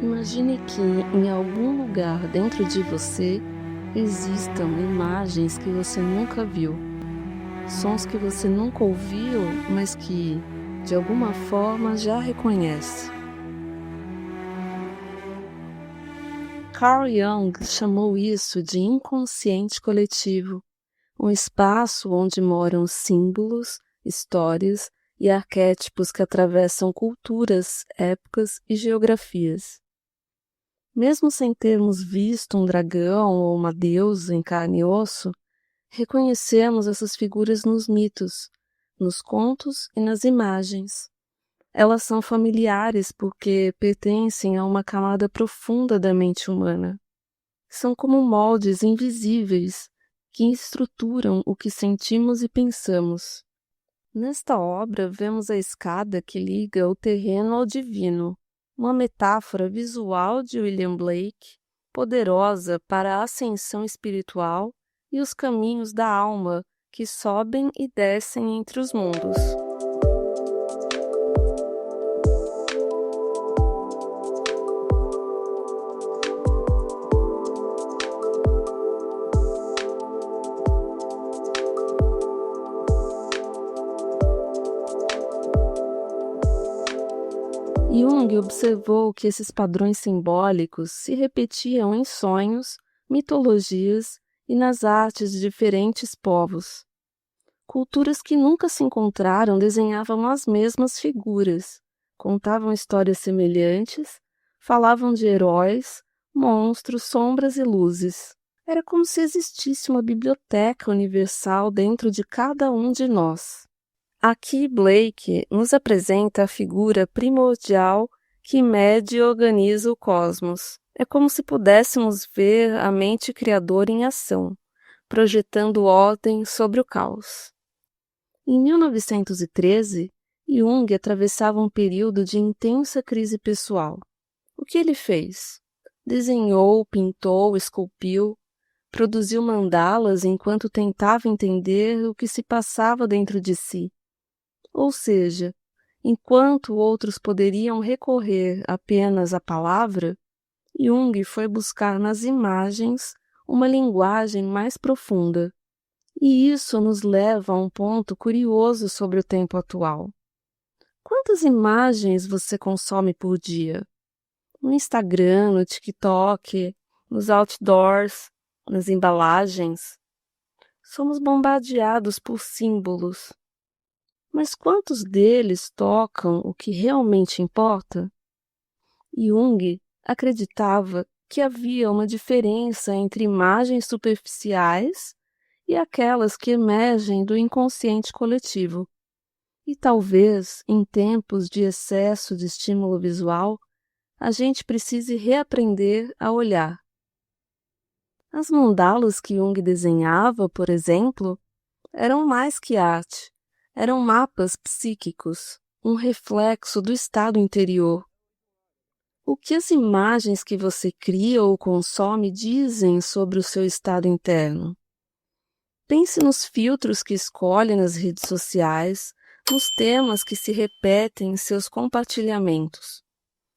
Imagine que em algum lugar dentro de você existam imagens que você nunca viu, sons que você nunca ouviu, mas que, de alguma forma, já reconhece. Carl Jung chamou isso de inconsciente coletivo, um espaço onde moram símbolos, histórias e arquétipos que atravessam culturas, épocas e geografias. Mesmo sem termos visto um dragão ou uma deusa em carne e osso, reconhecemos essas figuras nos mitos, nos contos e nas imagens. Elas são familiares porque pertencem a uma camada profunda da mente humana. São como moldes invisíveis que estruturam o que sentimos e pensamos. Nesta obra, vemos a escada que liga o terreno ao divino, uma metáfora visual de William Blake, poderosa para a ascensão espiritual e os caminhos da alma que sobem e descem entre os mundos. Jung observou que esses padrões simbólicos se repetiam em sonhos, mitologias e nas artes de diferentes povos. Culturas que nunca se encontraram desenhavam as mesmas figuras, contavam histórias semelhantes, falavam de heróis, monstros, sombras e luzes. Era como se existisse uma biblioteca universal dentro de cada um de nós. Aqui Blake nos apresenta a figura primordial que mede e organiza o cosmos. É como se pudéssemos ver a mente criadora em ação, projetando ordem sobre o caos. Em 1913, Jung atravessava um período de intensa crise pessoal. O que ele fez? Desenhou, pintou, esculpiu, produziu mandalas enquanto tentava entender o que se passava dentro de si. Ou seja, enquanto outros poderiam recorrer apenas à palavra, Jung foi buscar nas imagens uma linguagem mais profunda. E isso nos leva a um ponto curioso sobre o tempo atual. Quantas imagens você consome por dia? No Instagram, no TikTok, nos outdoors, nas embalagens? Somos bombardeados por símbolos. Mas quantos deles tocam o que realmente importa? Jung acreditava que havia uma diferença entre imagens superficiais e aquelas que emergem do inconsciente coletivo. E talvez, em tempos de excesso de estímulo visual, a gente precise reaprender a olhar. As mandalas que Jung desenhava, por exemplo, eram mais que arte. Eram mapas psíquicos, um reflexo do estado interior. O que as imagens que você cria ou consome dizem sobre o seu estado interno? Pense nos filtros que escolhe nas redes sociais, nos temas que se repetem em seus compartilhamentos.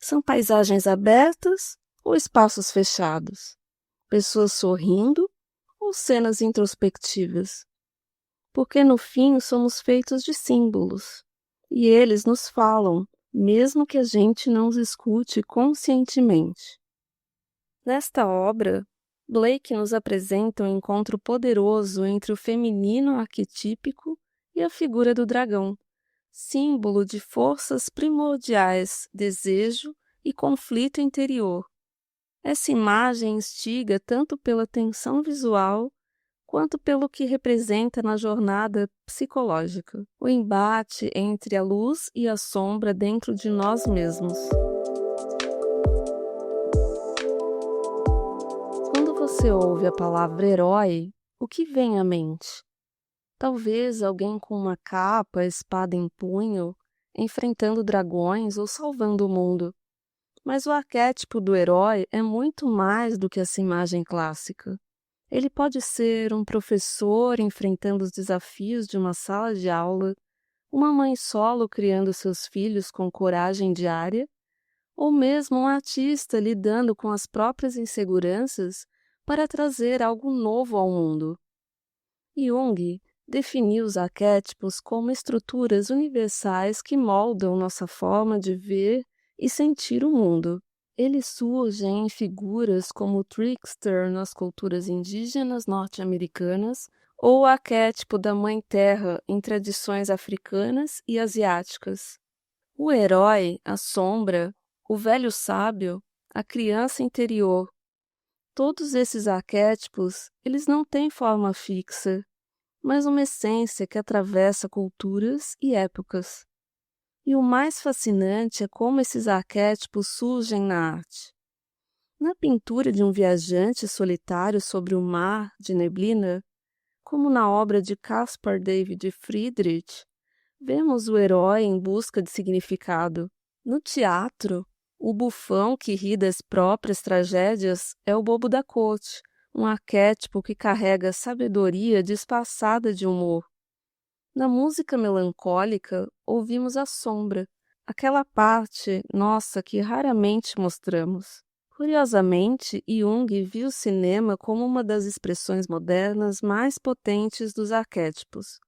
São paisagens abertas ou espaços fechados? Pessoas sorrindo ou cenas introspectivas? Porque no fim somos feitos de símbolos, e eles nos falam, mesmo que a gente não os escute conscientemente. Nesta obra, Blake nos apresenta um encontro poderoso entre o feminino arquetípico e a figura do dragão, símbolo de forças primordiais, desejo e conflito interior. Essa imagem instiga tanto pela tensão visual quanto pelo que representa na jornada psicológica, o embate entre a luz e a sombra dentro de nós mesmos. Quando você ouve a palavra herói, o que vem à mente? Talvez alguém com uma capa, espada em punho, enfrentando dragões ou salvando o mundo. Mas o arquétipo do herói é muito mais do que essa imagem clássica. Ele pode ser um professor enfrentando os desafios de uma sala de aula, uma mãe solo criando seus filhos com coragem diária, ou mesmo um artista lidando com as próprias inseguranças para trazer algo novo ao mundo. Jung definiu os arquétipos como estruturas universais que moldam nossa forma de ver e sentir o mundo. Eles surgem em figuras como o trickster nas culturas indígenas norte-americanas ou o arquétipo da Mãe Terra em tradições africanas e asiáticas. O herói, a sombra, o velho sábio, a criança interior. Todos esses arquétipos, eles não têm forma fixa, mas uma essência que atravessa culturas e épocas. E o mais fascinante é como esses arquétipos surgem na arte. Na pintura de um viajante solitário sobre o mar de neblina, como na obra de Caspar David Friedrich, vemos o herói em busca de significado. No teatro, o bufão que ri das próprias tragédias é o bobo da corte, um arquétipo que carrega sabedoria disfarçada de humor. Na música melancólica, ouvimos a sombra, aquela parte nossa que raramente mostramos. Curiosamente, Jung viu o cinema como uma das expressões modernas mais potentes dos arquétipos.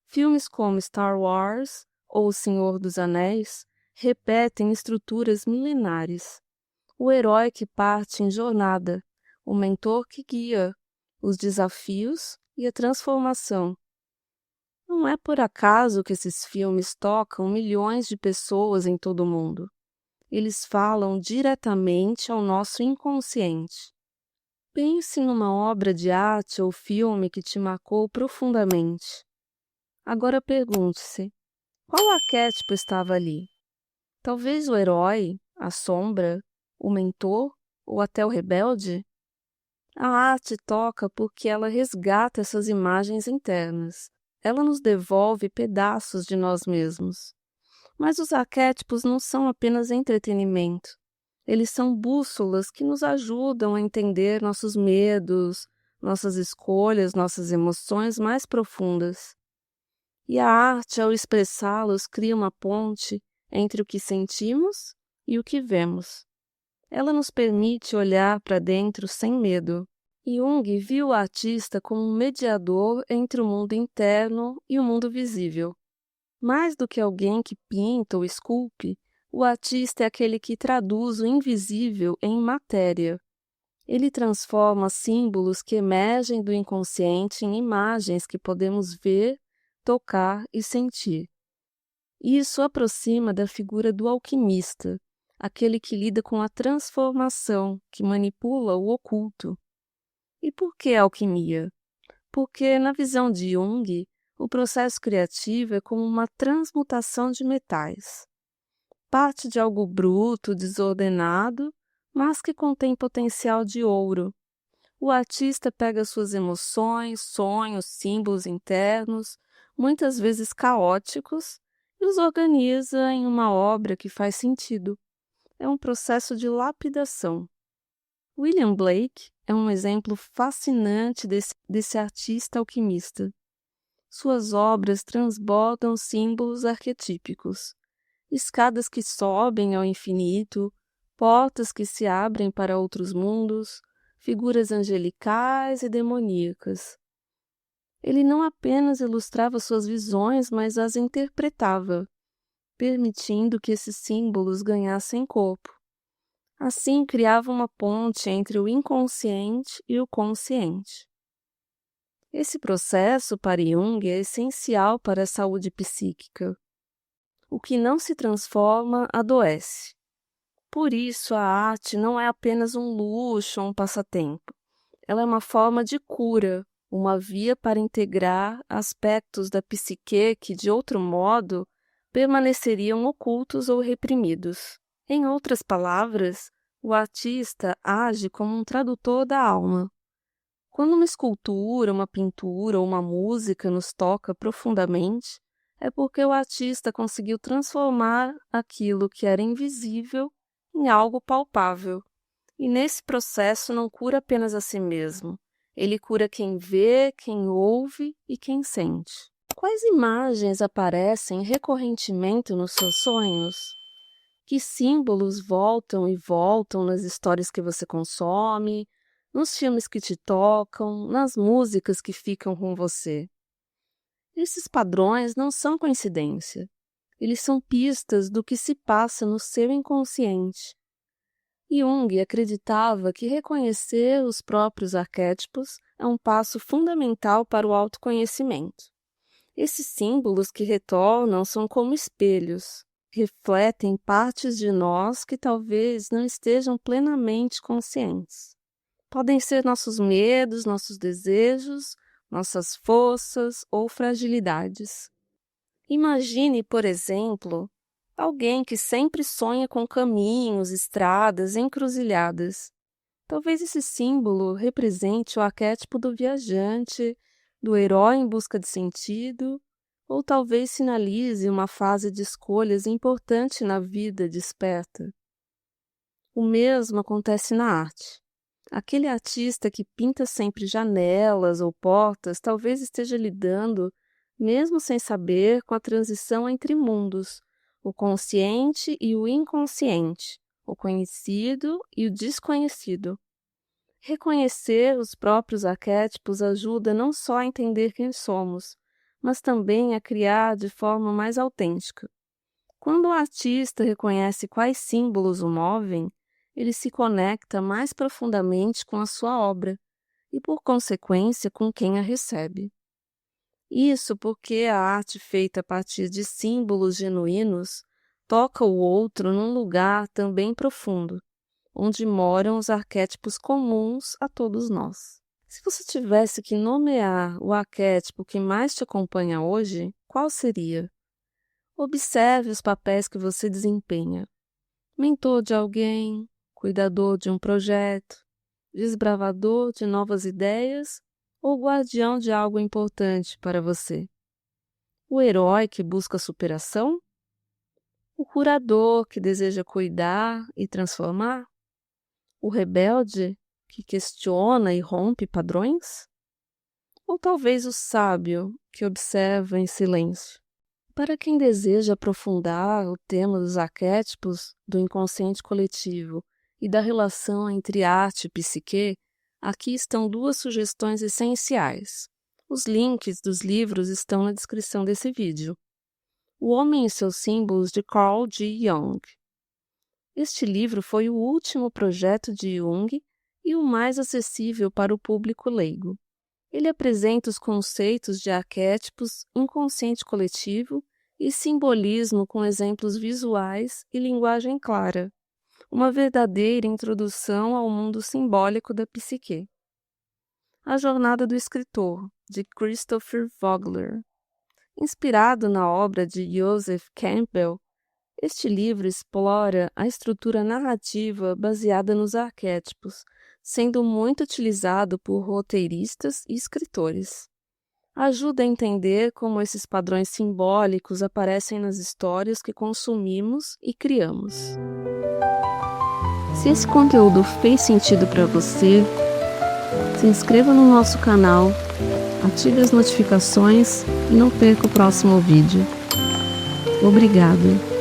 Filmes como Star Wars ou O Senhor dos Anéis repetem estruturas milenares. O herói que parte em jornada, o mentor que guia, os desafios e a transformação. Não é por acaso que esses filmes tocam milhões de pessoas em todo o mundo. Eles falam diretamente ao nosso inconsciente. Pense numa obra de arte ou filme que te marcou profundamente. Agora pergunte-se, qual arquétipo estava ali? Talvez o herói, a sombra, o mentor ou até o rebelde? A arte toca porque ela resgata essas imagens internas. Ela nos devolve pedaços de nós mesmos. Mas os arquétipos não são apenas entretenimento. Eles são bússolas que nos ajudam a entender nossos medos, nossas escolhas, nossas emoções mais profundas. E a arte, ao expressá-los, cria uma ponte entre o que sentimos e o que vemos. Ela nos permite olhar para dentro sem medo. Jung viu o artista como um mediador entre o mundo interno e o mundo visível. Mais do que alguém que pinta ou esculpe, o artista é aquele que traduz o invisível em matéria. Ele transforma símbolos que emergem do inconsciente em imagens que podemos ver, tocar e sentir. Isso aproxima da figura do alquimista, aquele que lida com a transformação, que manipula o oculto. E por que a alquimia? Porque, na visão de Jung, o processo criativo é como uma transmutação de metais. Parte de algo bruto, desordenado, mas que contém potencial de ouro. O artista pega suas emoções, sonhos, símbolos internos, muitas vezes caóticos, e os organiza em uma obra que faz sentido. É um processo de lapidação. William Blake é um exemplo fascinante desse artista alquimista. Suas obras transbordam símbolos arquetípicos, escadas que sobem ao infinito, portas que se abrem para outros mundos, figuras angelicais e demoníacas. Ele não apenas ilustrava suas visões, mas as interpretava, permitindo que esses símbolos ganhassem corpo. Assim, criava uma ponte entre o inconsciente e o consciente. Esse processo, para Jung, é essencial para a saúde psíquica. O que não se transforma, adoece. Por isso, a arte não é apenas um luxo ou um passatempo. Ela é uma forma de cura, uma via para integrar aspectos da psique que, de outro modo, permaneceriam ocultos ou reprimidos. Em outras palavras, o artista age como um tradutor da alma. Quando uma escultura, uma pintura ou uma música nos toca profundamente, é porque o artista conseguiu transformar aquilo que era invisível em algo palpável. E nesse processo não cura apenas a si mesmo. Ele cura quem vê, quem ouve e quem sente. Quais imagens aparecem recorrentemente nos seus sonhos? Que símbolos voltam e voltam nas histórias que você consome, nos filmes que te tocam, nas músicas que ficam com você. Esses padrões não são coincidência. Eles são pistas do que se passa no seu inconsciente. Jung acreditava que reconhecer os próprios arquétipos é um passo fundamental para o autoconhecimento. Esses símbolos que retornam são como espelhos, refletem partes de nós que talvez não estejam plenamente conscientes. Podem ser nossos medos, nossos desejos, nossas forças ou fragilidades. Imagine, por exemplo, alguém que sempre sonha com caminhos, estradas, encruzilhadas. Talvez esse símbolo represente o arquétipo do viajante, do herói em busca de sentido, ou talvez sinalize uma fase de escolhas importante na vida desperta. O mesmo acontece na arte. Aquele artista que pinta sempre janelas ou portas talvez esteja lidando, mesmo sem saber, com a transição entre mundos, o consciente e o inconsciente, o conhecido e o desconhecido. Reconhecer os próprios arquétipos ajuda não só a entender quem somos, mas também a criar de forma mais autêntica. Quando o artista reconhece quais símbolos o movem, ele se conecta mais profundamente com a sua obra e, por consequência, com quem a recebe. Isso porque a arte feita a partir de símbolos genuínos toca o outro num lugar também profundo, onde moram os arquétipos comuns a todos nós. Se você tivesse que nomear o arquétipo que mais te acompanha hoje, qual seria? Observe os papéis que você desempenha. Mentor de alguém, cuidador de um projeto, desbravador de novas ideias ou guardião de algo importante para você? O herói que busca superação? O curador que deseja cuidar e transformar? O rebelde que questiona e rompe padrões? Ou talvez o sábio que observa em silêncio? Para quem deseja aprofundar o tema dos arquétipos do inconsciente coletivo e da relação entre arte e psique, aqui estão duas sugestões essenciais. Os links dos livros estão na descrição desse vídeo. O Homem e seus Símbolos, de Carl G. Jung. Este livro foi o último projeto de Jung e o mais acessível para o público leigo. Ele apresenta os conceitos de arquétipos, inconsciente coletivo e simbolismo com exemplos visuais e linguagem clara. Uma verdadeira introdução ao mundo simbólico da psique. A Jornada do Escritor, de Christopher Vogler. Inspirado na obra de Joseph Campbell, este livro explora a estrutura narrativa baseada nos arquétipos, sendo muito utilizado por roteiristas e escritores. Ajuda a entender como esses padrões simbólicos aparecem nas histórias que consumimos e criamos. Se esse conteúdo fez sentido para você, se inscreva no nosso canal, ative as notificações e não perca o próximo vídeo. Obrigado!